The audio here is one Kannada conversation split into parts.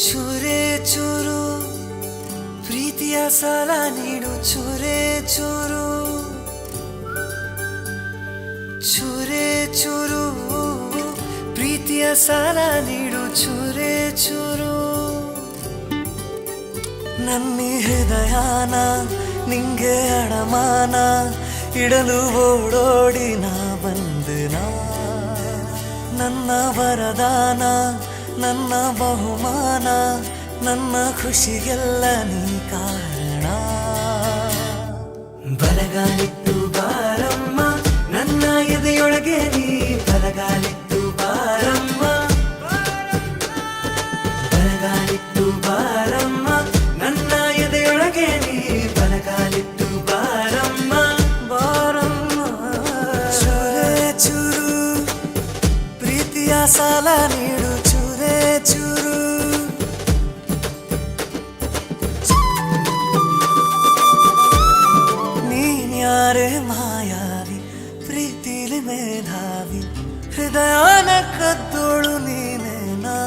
ಚೂರೆ ಚೂರು ಪ್ರೀತಿಯ ಸಾಲ ನೀಡು ಚೂರೆ ಚೂರು ಚೂರೆ ಚೂರು ಪ್ರೀತಿಯ ಸಾಲ ನೀಡು ಚೂರೆ ಚೂರು ನನ್ನಿ ಹೃದಯನ ನಿಂಗೆ ಅಡಮಾನ ಇಡಲು ಓಡೋಡಿ ನಾ ಬಂದನ ನನ್ನ ವರದಾನ ನನ್ನ ಬಹುಮಾನ ನನ್ನ ಖುಷಿಗೆಲ್ಲ ನೀ ಕಾರಣ ಬಲಗಾಲಿತ್ತು ಬಾರಮ್ಮ ನನ್ನ ಎದೆಯೊಳಗೆ ನೀ ಬಲಗಾಲಿತ್ತು ಬಾರಮ್ಮ ಬಲಗಾಲಿತ್ತು ಬಾರಮ್ಮ ನನ್ನ ಎದೆಯೊಳಗೆ ನೀ ಬಲಗಾಲಿತ್ತು ಬಾರಮ್ಮ ಬಾರಮ್ಮ ಚೂರೆ ಚೂರು ಪ್ರೀತಿಯ ಸಾಲ ನೀಡು ಚೂರೆ ಚೂರು ನೀನ್ಯಾರೆ ಮಾಯಾವಿ ಪ್ರೀತಿಲಿ ಮೇಧಾವಿ ಹೃದಯನ ಕದ್ದೋಳು ನೀನೇನಾ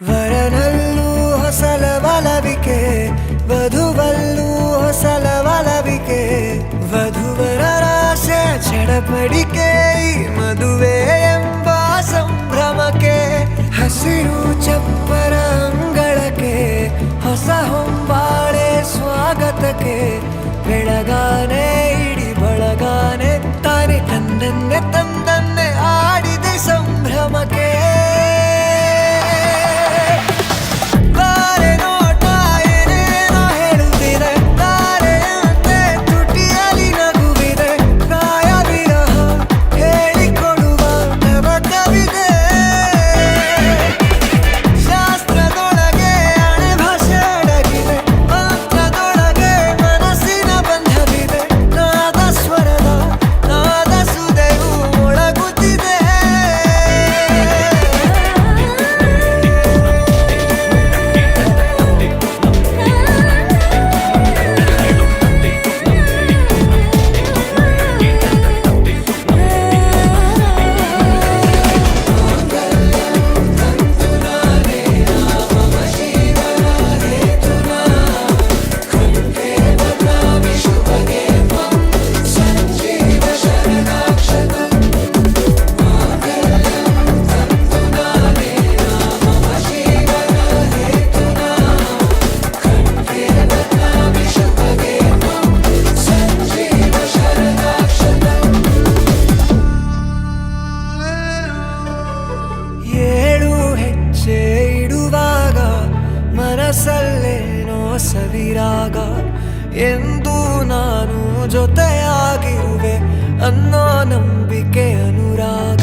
ವರನಲ್ಲೂ ಹೊಸಲ ಬಲವಿಕೆ ವಧುವಲ್ಲೂ ಹೊಸಲ ಬಲವಿಕೆ ವಧುವರರಾಶೆ ಚಡಪಡಿಕೆ ಈ ಮದುವೆ ಎಂಬ ಸಂಭ್ರಮಕ್ಕೆ ಹಸಿರು ಚಪ್ಪರ ಅಂಗಳಕ್ಕೆ ಹೊಸ ಹೊಂಬಾಳೆ ಸ್ವಾಗತಕ್ಕೆ ಬೆಳಗಾನೆ ಇಡಿ ಬಳಗಾನೆ ತಾನೆ ತಂದನ್ನೆ ತಂದನ್ನೆ ಆಡಿದೆ ಸಂಭ್ರಮಕ್ಕೆ ಮನಸ್ಸಲ್ಲೇನೋ ಸವಿರಾಗ ಎಂದು ನಾನು ಜೊತೆಯಾಗಿರುವೆ ಅನ್ನೋ ನಂಬಿಕೆ ಅನುರಾಗ